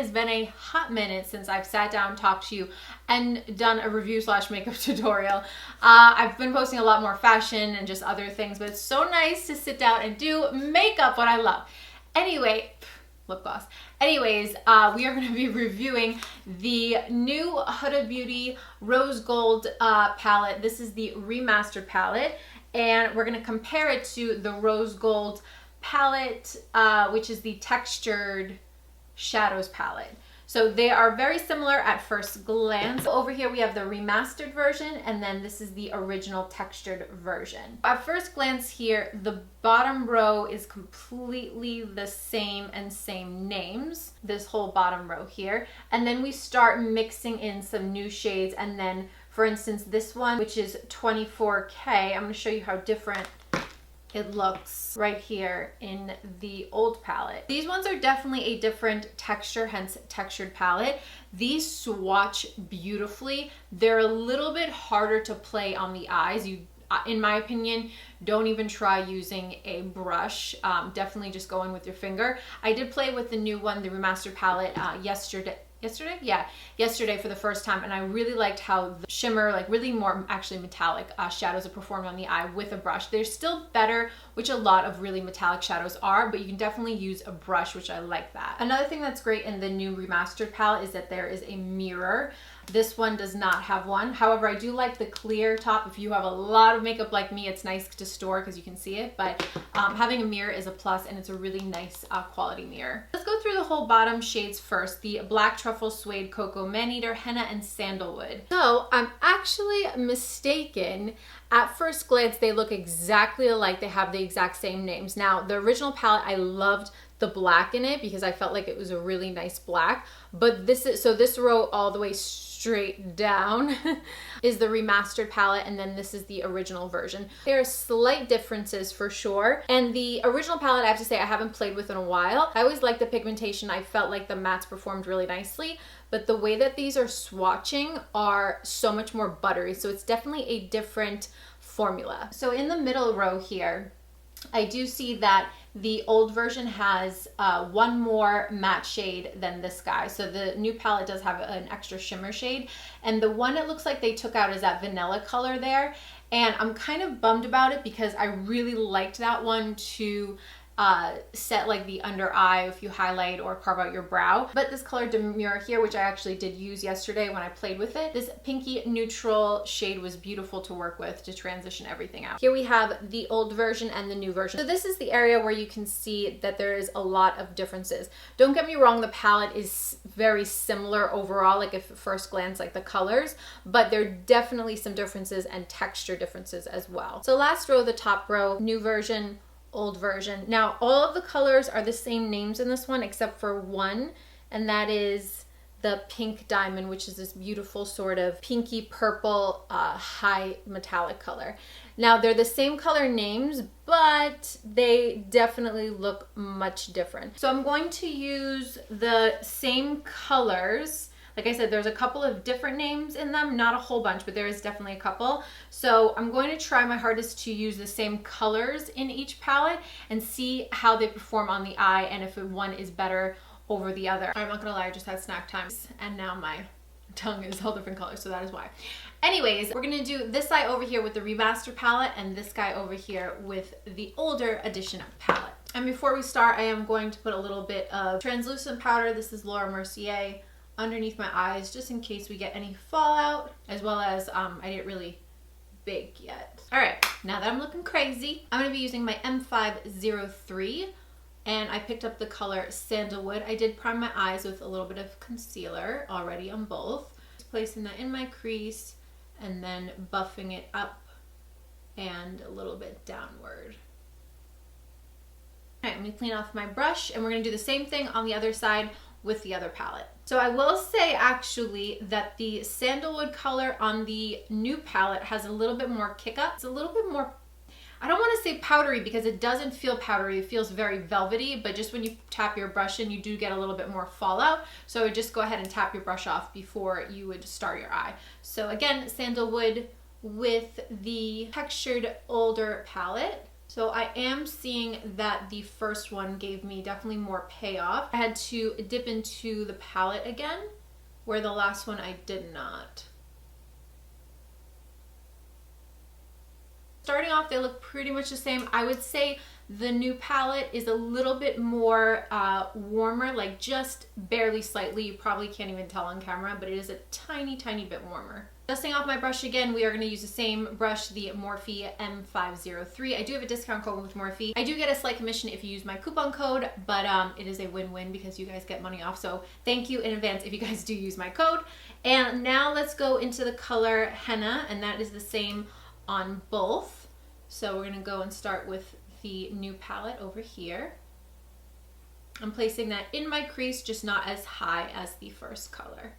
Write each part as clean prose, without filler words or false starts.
has been a hot minute since I've sat down, talked to you, and done a review / makeup tutorial. I've been posting a lot more fashion and just other things, but it's so nice to sit down and do makeup, what I love. Anyway, lip gloss. Anyways, we are going to be reviewing the new Huda Beauty Rose Gold palette. This is the Remastered palette, and we're going to compare it to the Rose Gold palette, which is the Textured Shadows palette. So they are very similar at first glance. Over here we have the remastered version, and then this is the original textured version. At first glance here, the bottom row is completely the same and same names, this whole bottom row here. And then we start mixing in some new shades, and then for instance this one, which is 24K, I'm going to show you how different it looks right here in the old palette. These ones are definitely a different texture, hence textured palette. These swatch beautifully. They're a little bit harder to play on the eyes. You, in my opinion, don't even try using a brush. Definitely just go in with your finger. I did play with the new one, the remastered palette, yesterday for the first time, and I really liked how the shimmer, like really more actually metallic shadows are performed on the eye with a brush. They're still better, which a lot of really metallic shadows are, but you can definitely use a brush, which I like that. Another thing that's great in the new remastered palette is that there is a mirror. This one does not have one. However, I do like the clear top. If you have a lot of makeup like me, it's nice to store because you can see it, but having a mirror is a plus, and it's a really nice quality mirror. Let's go through the whole bottom shades first. The Black Truffle, Suede, Cocoa, Maneater, Henna, and Sandalwood. So I'm actually mistaken. At first glance, they look exactly alike. They have the exact same names. Now, the original palette, I loved the black in it because I felt like it was a really nice black, but this is, so this row all the way straight down is the remastered palette, and then this is the original version. There are slight differences for sure, and the original palette, I have to say, I haven't played with in a while. I always liked the pigmentation. I felt like the mattes performed really nicely, but the way that these are swatching are so much more buttery, so it's definitely a different formula. So in the middle row here, I do see that the old version has one more matte shade than this guy. So the new palette does have an extra shimmer shade. And the one it looks like they took out is that vanilla color there. And I'm kind of bummed about it because I really liked that one to set like the under eye if you highlight or carve out your brow. But this color Demure here, which I actually did use yesterday when I played with it, this pinky neutral shade was beautiful to work with to transition everything out. Here we have the old version and the new version. So this is the area where you can see that there is a lot of differences. Don't get me wrong, the palette is very similar overall, like if at first glance, like the colors, but there are definitely some differences and texture differences as well. So last row, the top row, new version, old version. Now all of the colors are the same names in this one except for one, and that is the Pink Diamond, which is this beautiful sort of pinky purple high metallic color. Now they're the same color names, but they definitely look much different. So I'm going to use the same colors. Like I said, there's a couple of different names in them, not a whole bunch, but there is definitely a couple. So I'm going to try my hardest to use the same colors in each palette and see how they perform on the eye and if one is better over the other. I'm not gonna lie, I just had snack time and now my tongue is all different colors, so that is why. Anyways, we're gonna do this guy over here with the remastered palette and this guy over here with the older edition palette. And before we start, I am going to put a little bit of translucent powder. This is Laura Mercier underneath my eyes, just in case we get any fallout, as well as I didn't really bake yet. All right, now that I'm looking crazy, I'm gonna be using my M503, and I picked up the color Sandalwood. I did prime my eyes with a little bit of concealer already on both. Just placing that in my crease and then buffing it up and a little bit downward. All right, I'm gonna clean off my brush, and we're gonna do the same thing on the other side with the other palette. So I will say actually that the Sandalwood color on the new palette has a little bit more kick up. It's a little bit more, I don't want to say powdery because it doesn't feel powdery. It feels very velvety, but just when you tap your brush in, you do get a little bit more fallout. So just go ahead and tap your brush off before you would start your eye. So again, Sandalwood with the textured older palette. So I am seeing that the first one gave me definitely more payoff. I had to dip into the palette again, where the last one I did not. Starting off, they look pretty much the same. I would say the new palette is a little bit more warmer, like just barely slightly. You probably can't even tell on camera, but it is a tiny, tiny bit warmer. Dusting off my brush again, we are going to use the same brush, the Morphe M503. I do have a discount code with Morphe. I do get a slight commission if you use my coupon code, but it is a win-win because you guys get money off. So thank you in advance if you guys do use my code. And now let's go into the color Henna, and that is the same on both. So we're going to go and start with the new palette over here. I'm placing that in my crease, just not as high as the first color.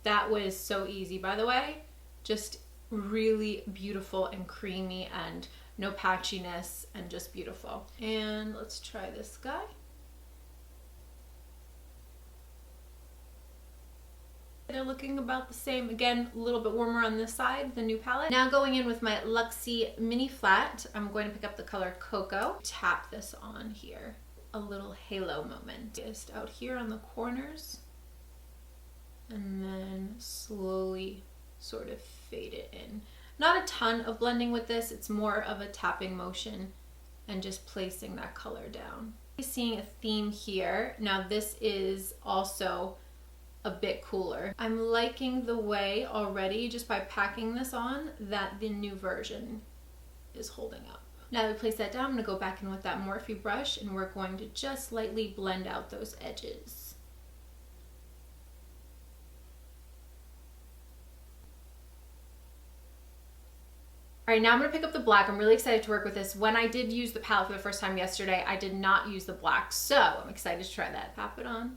That was so easy, by the way. Just really beautiful and creamy and no patchiness and just beautiful. And let's try this guy. They're looking about the same. Again, a little bit warmer on this side, the new palette. Now going in with my Luxie Mini Flat, I'm going to pick up the color Cocoa. Tap this on here. A little halo moment. Just out here on the corners. And then slowly sort of fade it in. Not a ton of blending with this, it's more of a tapping motion and just placing that color down. Seeing a theme here. Now this is also a bit cooler. I'm liking the way already, just by packing this on, that the new version is holding up. Now that we place that down, I'm gonna go back in with that Morphe brush and we're going to just lightly blend out those edges. All right, now I'm gonna pick up the black. I'm really excited to work with this. When I did use the palette for the first time yesterday, I did not use the black, so I'm excited to try that. Tap it on.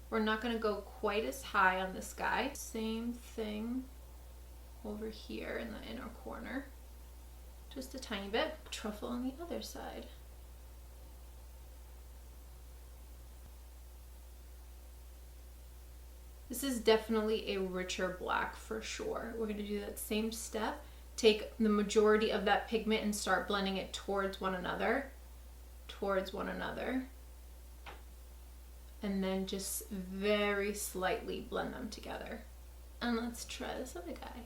We're not gonna go quite as high on this guy. Same thing over here in the inner corner. Just a tiny bit. Truffle on the other side. This is definitely a richer black for sure. We're gonna do that same step. Take the majority of that pigment and start blending it towards one another, and then just very slightly blend them together. And let's try this other guy.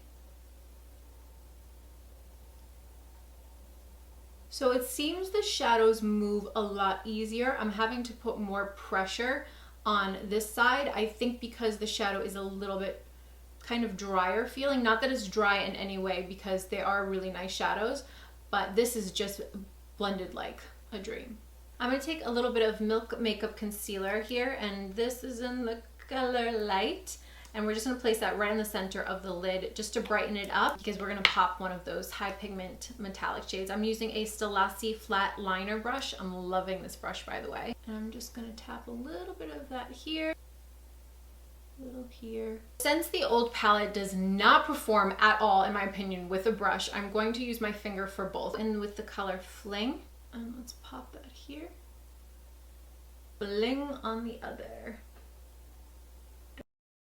So it seems the shadows move a lot easier. I'm having to put more pressure on this side, I think, because the shadow is a little bit kind of drier feeling. Not that it's dry in any way, because they are really nice shadows, but this is just blended like a dream. I'm going to take a little bit of Milk Makeup Concealer here, and this is in the color Light, and we're just going to place that right in the center of the lid just to brighten it up, because we're going to pop one of those high pigment metallic shades. I'm using a Stellassi flat liner brush. I'm loving this brush, by the way. And I'm just going to tap a little bit of that here. Little here. Since the old palette does not perform at all, in my opinion, with a brush, I'm going to use my finger for both. And with the color Fling, and let's pop that here. Fling on the other.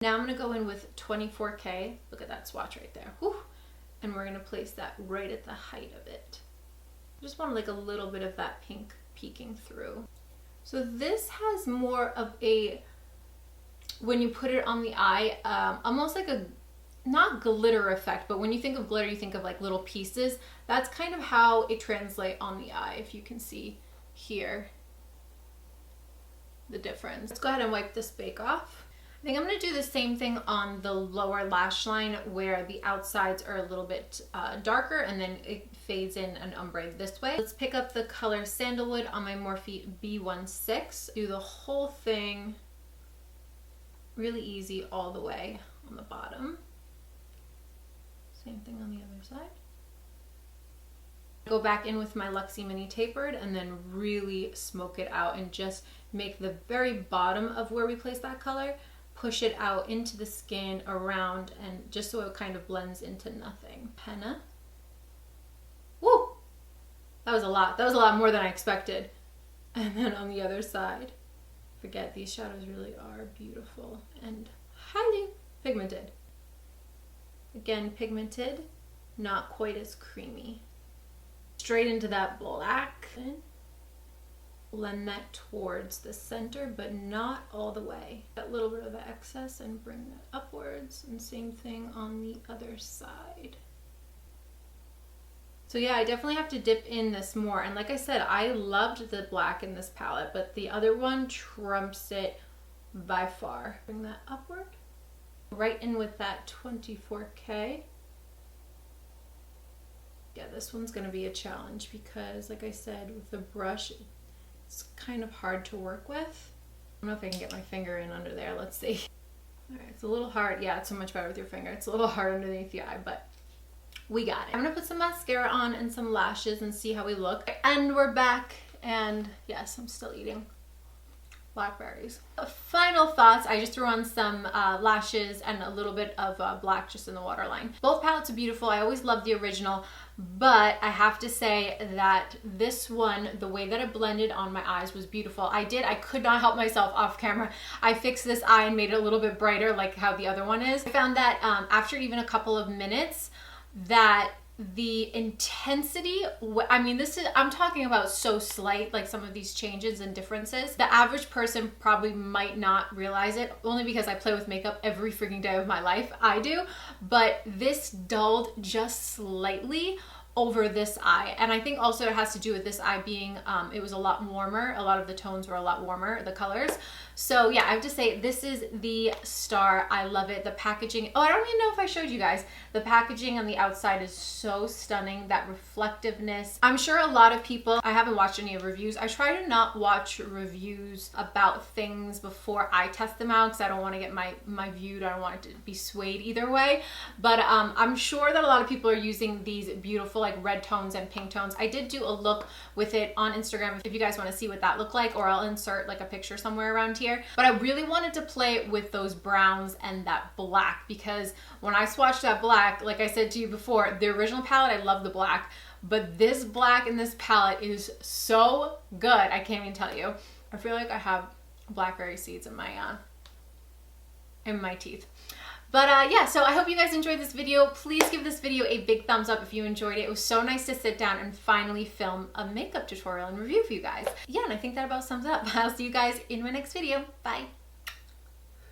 Now I'm going to go in with 24K. Look at that swatch right there. Whew. And we're going to place that right at the height of it. I just want like a little bit of that pink peeking through. So this has more of a, when you put it on the eye, almost like a, not glitter effect, but when you think of glitter, you think of like little pieces. That's kind of how it translates on the eye, if you can see here the difference. Let's go ahead and wipe this bake off. I think I'm going to do the same thing on the lower lash line, where the outsides are a little bit darker and then it fades in an ombre this way. Let's pick up the color Sandalwood on my Morphe B16. Do the whole thing really easy all the way on the bottom. Same thing on the other side. Go back in with my Luxie Mini Tapered and then really smoke it out and just make the very bottom of where we place that color, push it out into the skin around, and just so it kind of blends into nothing. Henna. Woo! That was a lot. That was a lot more than I expected. And then on the other side, forget, these shadows really are beautiful and highly pigmented. Again, pigmented, not quite as creamy. Straight into that black. Blend that towards the center, but not all the way. That little bit of the excess and bring that upwards, and same thing on the other side. So yeah, I definitely have to dip in this more. And like I said, I loved the black in this palette, but the other one trumps it by far. Bring that upward. Right in with that 24K. Yeah, this one's gonna be a challenge because like I said, with the brush, it's kind of hard to work with. I don't know if I can get my finger in under there. Let's see. All right, it's a little hard. Yeah, it's so much better with your finger. It's a little hard underneath the eye, but we got it. I'm gonna put some mascara on and some lashes and see how we look. And we're back. And yes, I'm still eating blackberries. Final thoughts, I just threw on some lashes and a little bit of black just in the waterline. Both palettes are beautiful. I always loved the original, but I have to say that this one, the way that it blended on my eyes was beautiful. I could not help myself off camera. I fixed this eye and made it a little bit brighter like how the other one is. I found that after even a couple of minutes, that the intensity, I mean, I'm talking about so slight, like some of these changes and differences. The average person probably might not realize it, only because I play with makeup every freaking day of my life. I do, but this dulled just slightly over this eye. And I think also it has to do with this eye being, it was a lot warmer. A lot of the tones were a lot warmer, the colors. So yeah, I have to say this is the star. I love it. The packaging, oh, I don't even know if I showed you guys. The packaging on the outside is so stunning. That reflectiveness. I'm sure a lot of people, I haven't watched any reviews. I try to not watch reviews about things before I test them out because I don't want to get my view, I don't want it to be swayed either way. But I'm sure that a lot of people are using these beautiful like red tones and pink tones. I did do a look with it on Instagram if you guys want to see what that looked like, or I'll insert like a picture somewhere around here. But I really wanted to play with those browns and that black, because when I swatched that black, like I said to you before, the original palette, I love the black, but this black in this palette is so good. I can't even tell you. I feel like I have blackberry seeds in my teeth. But yeah, so I hope you guys enjoyed this video. Please give this video a big thumbs up if you enjoyed it. It was so nice to sit down and finally film a makeup tutorial and review for you guys. Yeah, and I think that about sums up. I'll see you guys in my next video. Bye.